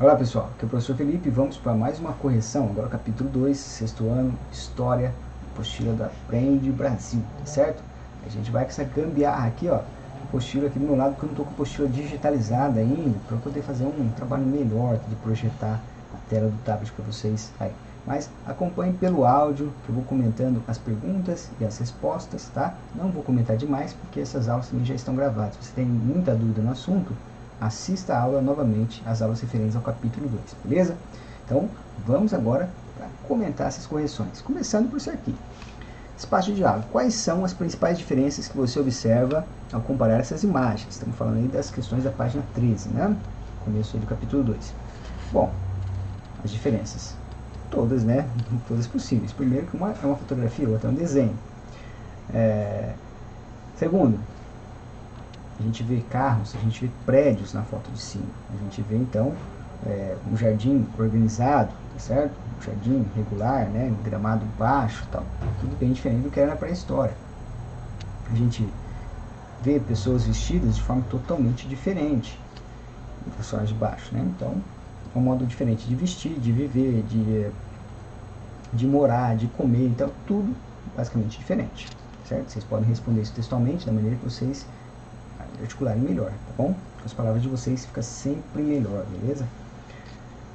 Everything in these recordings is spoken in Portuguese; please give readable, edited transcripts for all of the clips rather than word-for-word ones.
Olá pessoal, aqui é o professor Felipe. Vamos para mais uma correção, agora capítulo 2, sexto ano, História, apostila do Aprende Brasil, tá certo? A gente vai com essa gambiarra aqui, ó, apostila aqui do meu lado, porque eu não estou com a apostila digitalizada ainda, para poder fazer um trabalho melhor de projetar a tela do tablet para vocês aí. Mas acompanhe pelo áudio, que eu vou comentando as perguntas e as respostas, tá? Não vou comentar demais, porque essas aulas também já estão gravadas. Se você tem muita dúvida no assunto, assista a aula novamente, as aulas referentes ao capítulo 2, beleza? Então, vamos agora para comentar essas correções. Começando por isso aqui. Espaço de diálogo. Quais são as principais diferenças que você observa ao comparar essas imagens? Estamos falando aí das questões da página 13, né? Começo aí do capítulo 2. Bom, as diferenças. Todas, né? Todas possíveis. Primeiro que uma é uma fotografia, outra é um desenho. Segundo, a gente vê carros, a gente vê prédios na foto de cima. A gente vê então um jardim organizado, tá certo? Um jardim regular, né? Um gramado baixo, tal. Tudo bem diferente do que era na pré-história. A gente vê pessoas vestidas de forma totalmente diferente do personagem de baixo, né? Então, é um modo diferente de vestir, de viver, de morar, de comer. Então, tudo basicamente diferente, certo? Vocês podem responder isso textualmente da maneira que vocês articularem melhor, tá bom? Com as palavras de vocês fica sempre melhor, beleza?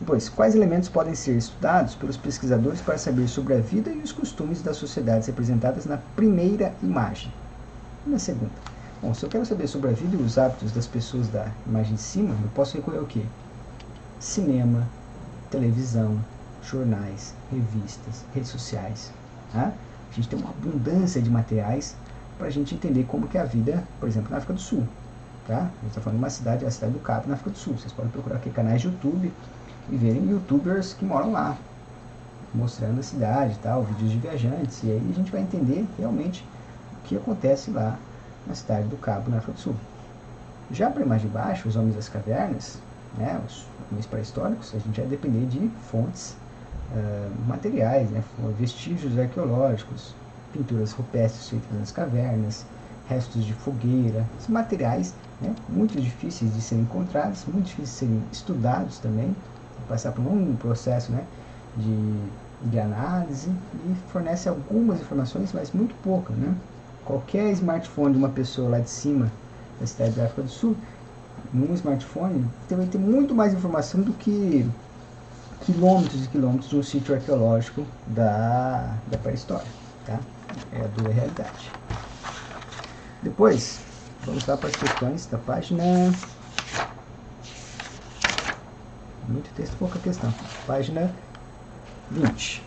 Depois, quais elementos podem ser estudados pelos pesquisadores para saber sobre a vida e os costumes das sociedades representadas na primeira imagem? E na segunda? Bom, se eu quero saber sobre a vida e os hábitos das pessoas da imagem de cima, eu posso recorrer ao quê? Cinema, televisão, jornais, revistas, redes sociais. Tá? A gente tem uma abundância de materiais para a gente entender como que é a vida, por exemplo, na África do Sul. Tá? A gente está falando de uma cidade, a cidade do Cabo, na África do Sul. Vocês podem procurar aqui canais de YouTube e verem youtubers que moram lá, mostrando a cidade e tal, vídeos de viajantes, e aí a gente vai entender realmente o que acontece lá na cidade do Cabo, na África do Sul. Já para a imagem de baixo, os homens das cavernas, né, os homens pré-históricos, a gente vai depender de fontes materiais, né, vestígios arqueológicos, pinturas rupestres feitas nas cavernas, restos de fogueira, esses materiais, né, muito difíceis de serem encontrados, muito difíceis de serem estudados também, passar por um processo, né, de análise, e fornece algumas informações, mas muito pouca, né? Qualquer smartphone de uma pessoa lá de cima da cidade da África do Sul, num smartphone, vai ter muito mais informação do que quilômetros e quilômetros de um sítio arqueológico da pré-história, tá? É a dura realidade. Depois, vamos lá para as questões da página... Muito texto, pouca questão. Página 20.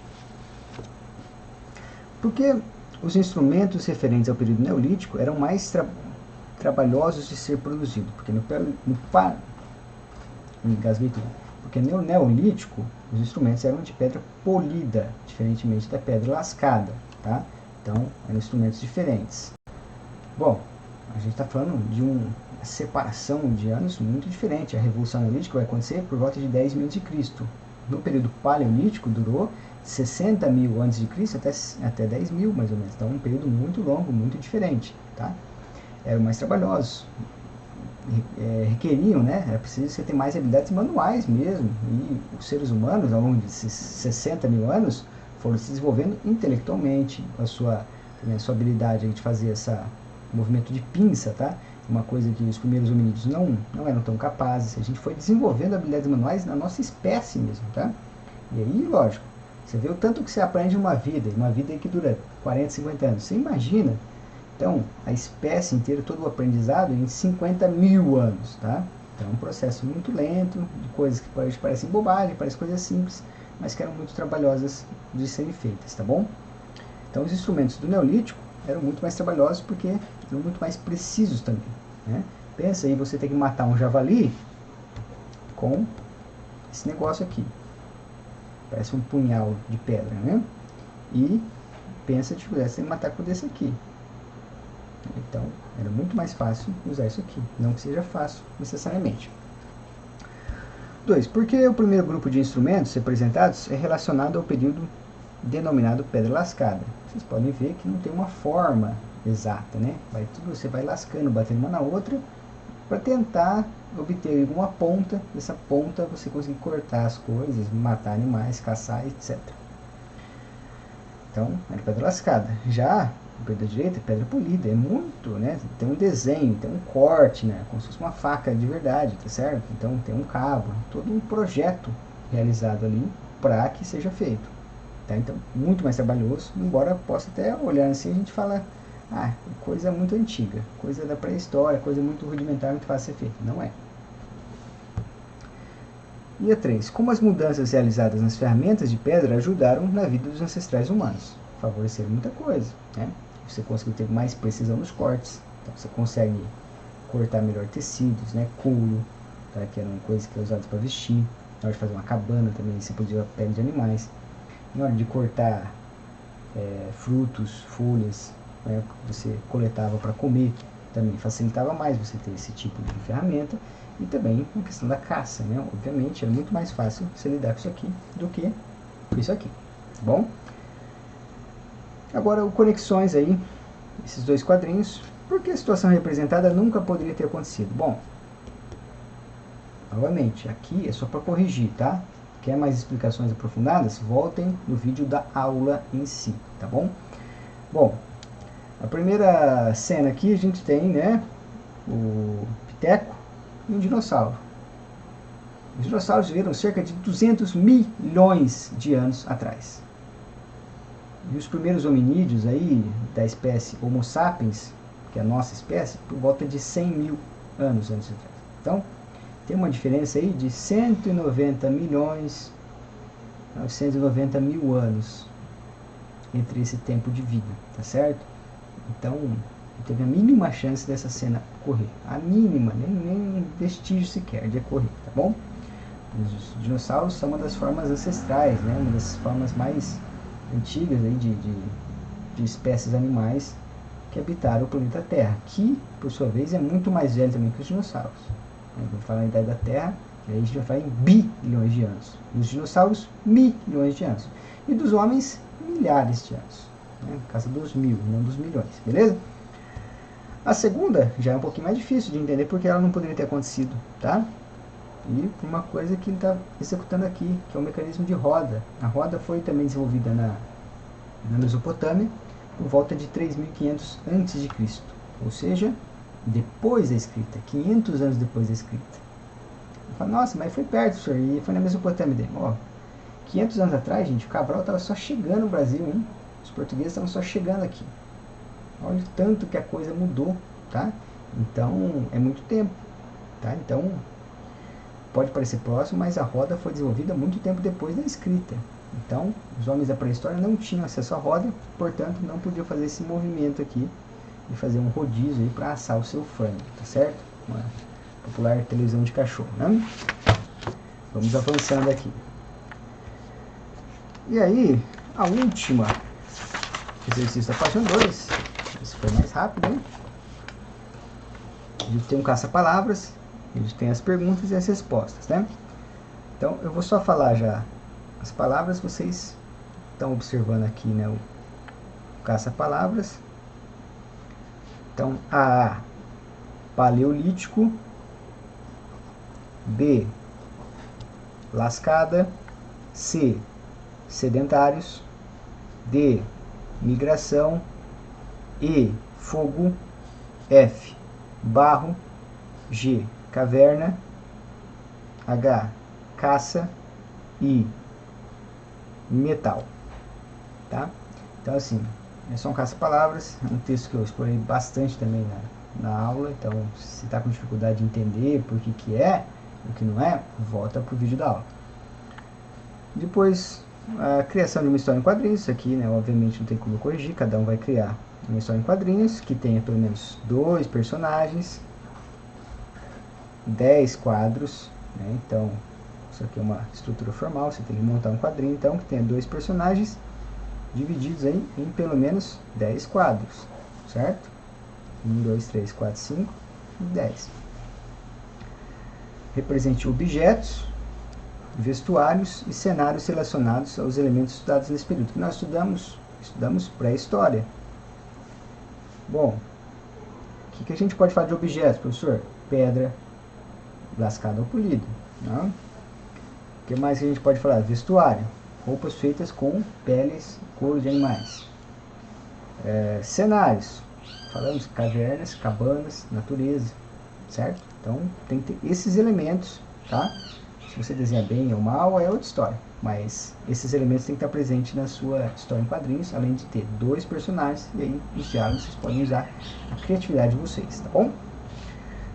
Porque os instrumentos referentes ao período neolítico eram mais trabalhosos de ser produzidos? Porque no neolítico os instrumentos eram de pedra polida, diferentemente da pedra lascada, tá? Então, eram instrumentos diferentes. Bom, a gente está falando de uma separação de anos muito diferente. A Revolução Neolítica vai acontecer por volta de 10 mil a.C. No período Paleolítico durou 60 mil a.C. até 10 mil, mais ou menos. Então, um período muito longo, muito diferente, tá? Eram mais trabalhosos, requeriam, né? Era preciso você ter mais habilidades manuais mesmo. E os seres humanos, ao longo desses 60 mil anos, foram se desenvolvendo intelectualmente, a sua habilidade de fazer esse movimento de pinça, tá? Uma coisa que os primeiros hominídeos não eram tão capazes. A gente foi desenvolvendo habilidades manuais na nossa espécie mesmo, tá? E aí, lógico, você vê o tanto que você aprende em uma vida que dura 40, 50 anos. Você imagina, então, a espécie inteira, todo o aprendizado em 50 mil anos, tá? Então, é um processo muito lento, de coisas que parecem bobagem, parecem coisas simples, mas que eram muito trabalhosas de serem feitas, tá bom? Então, os instrumentos do Neolítico eram muito mais trabalhosos porque eram muito mais precisos também, né? Pensa aí, você tem que matar um javali com esse negócio aqui. Parece um punhal de pedra, né? E pensa a dificuldade, você tem que matar com desse aqui. Então, era muito mais fácil usar isso aqui. Não que seja fácil, necessariamente. 2. Por que o primeiro grupo de instrumentos representados é relacionado ao período denominado pedra lascada? Vocês podem ver que não tem uma forma exata, né? Você vai lascando, batendo uma na outra, para tentar obter uma ponta, dessa ponta você conseguir cortar as coisas, matar animais, caçar, etc. Então, era pedra lascada. Já a pedra direita é pedra polida, é muito, né? Tem um desenho, tem um corte, né? Como se fosse uma faca de verdade, tá certo? Então tem um cabo, todo um projeto realizado ali para que seja feito. Tá? Então, muito mais trabalhoso, embora possa até olhar assim, a gente fala, ah, coisa muito antiga, coisa da pré-história, coisa muito rudimentar, muito fácil de ser feita. Não é. E a 3. Como as mudanças realizadas nas ferramentas de pedra ajudaram na vida dos ancestrais humanos? Favoreceram muita coisa, né? Você conseguiu ter mais precisão nos cortes, então você consegue cortar melhor tecidos, né? Couro, tá? Que eram coisas que eram usadas para vestir. Na hora de fazer uma cabana também, você podia pele de animais. Na hora de cortar frutos, folhas, né? Que você coletava para comer, também facilitava mais você ter esse tipo de ferramenta. E também a questão da caça, né? Obviamente, é muito mais fácil você lidar com isso aqui do que com isso aqui, tá bom? Agora, conexões aí, esses dois quadrinhos. Por que a situação representada nunca poderia ter acontecido? Bom, novamente, aqui é só para corrigir, tá? Quer mais explicações aprofundadas? Voltem no vídeo da aula em si, tá bom? Bom, a primeira cena aqui a gente tem, né, o Piteco e um dinossauro. Os dinossauros viveram cerca de 200 milhões de anos atrás. E os primeiros hominídeos aí da espécie Homo sapiens, que é a nossa espécie, por volta de 100 mil anos antes de trás. Então, tem uma diferença aí de 190 milhões, 990 mil anos entre esse tempo de vida, tá certo? Então, teve a mínima chance dessa cena ocorrer. A mínima, nem vestígio sequer de ocorrer, tá bom? Os dinossauros são uma das formas ancestrais, né? Uma das formas mais antigas aí de espécies animais que habitaram o planeta Terra, que, por sua vez, é muito mais velho também que os dinossauros. Vamos falar na idade da Terra, e aí a gente vai falar em bilhões de anos. Dos dinossauros, milhões de anos. E dos homens, milhares de anos. Né? No caso dos mil, não dos milhões, beleza? A segunda já é um pouquinho mais difícil de entender porque ela não poderia ter acontecido, tá? E uma coisa que ele está executando aqui, que é o mecanismo de roda. A roda foi também desenvolvida na Mesopotâmia por volta de 3.500 a.C., ou seja, depois da escrita, 500 anos depois da escrita. Eu falo, nossa, mas foi perto, senhor, e foi na Mesopotâmia dele. Ó, 500 anos atrás, gente, o Cabral estava só chegando no Brasil, hein? Os portugueses estavam só chegando aqui. Olha o tanto que a coisa mudou, tá? Então, é muito tempo, tá? Então, pode parecer próximo, mas a roda foi desenvolvida muito tempo depois da escrita. Então, os homens da pré-história não tinham acesso à roda, portanto, não podiam fazer esse movimento aqui e fazer um rodízio aí para assar o seu frango, tá certo? Uma popular televisão de cachorro, né? Vamos avançando aqui. E aí, a última exercício da página 2. Esse foi mais rápido, hein? A gente tem um caça-palavras, a gente tem as perguntas e as respostas, né? Então, eu vou só falar já as palavras, vocês estão observando aqui, né, o caça-palavras. Então, A, paleolítico. B, lascada. C, sedentários. D, migração. E, fogo. F, barro. G, caverna. H, caça. I, metal. Tá? Então, assim, são caça-palavras, é um texto que eu explorei bastante também na aula. Então, se está com dificuldade de entender por que é, o que não é, volta para o vídeo da aula. Depois, a criação de uma história em quadrinhos. Isso aqui, né, obviamente não tem como eu corrigir, cada um vai criar uma história em quadrinhos que tenha pelo menos 2 personagens, 10 quadros, né? Então, isso aqui é uma estrutura formal, você tem que montar um quadrinho, então, que tenha 2 personagens divididos aí em pelo menos 10 quadros, certo? 1, 2, 3, 4, 5 e 10. Represente objetos, vestuários e cenários relacionados aos elementos estudados nesse período. Que nós estudamos pré-história. Bom, o que a gente pode falar de objetos, professor? Pedra, lascado ou polido. Né? O que mais que a gente pode falar? Vestuário, roupas feitas com peles, couro de animais. Cenários, falamos cavernas, cabanas, natureza, certo? Então tem que ter esses elementos, tá? Se você desenha bem ou mal é outra história, mas esses elementos têm que estar presentes na sua história em quadrinhos, além de ter 2 personagens, e aí nos diálogos vocês podem usar a criatividade de vocês, tá bom?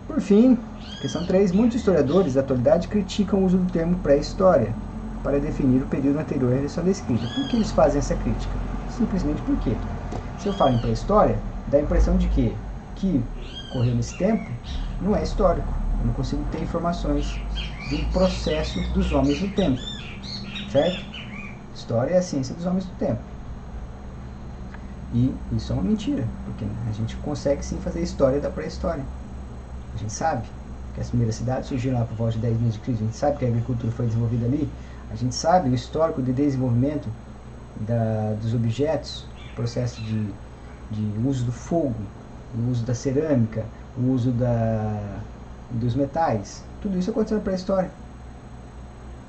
Por fim, questão 3, muitos historiadores da atualidade criticam o uso do termo pré-história para definir o período anterior à invenção da escrita. Por que eles fazem essa crítica? Simplesmente porque, se eu falo em pré-história, dá a impressão de que ocorreu nesse tempo não é histórico. Eu não consigo ter informações de um processo dos homens do tempo, certo? História é a ciência dos homens do tempo. E isso é uma mentira, porque a gente consegue sim fazer história da pré-história. A gente sabe que as primeiras cidades surgiram lá por volta de 10 mil de Cristo, a gente sabe que a agricultura foi desenvolvida ali, a gente sabe o histórico de desenvolvimento dos objetos, o processo de uso do fogo, o uso da cerâmica, o uso dos metais. Tudo isso aconteceu na pré-história.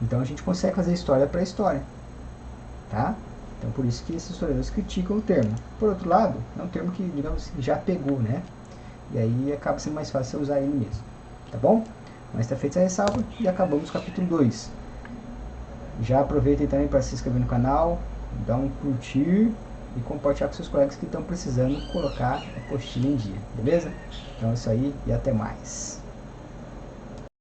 Então a gente consegue fazer história da pré-história. Tá? Então por isso que esses historiadores criticam o termo. Por outro lado, é um termo que, digamos, já pegou, né? E aí acaba sendo mais fácil você usar ele mesmo. Tá bom? Mas está feita essa ressalva e acabamos o capítulo 2. Já aproveitem também para se inscrever no canal, dar um curtir e compartilhar com seus colegas que estão precisando colocar a apostila em dia, beleza? Então é isso aí e até mais.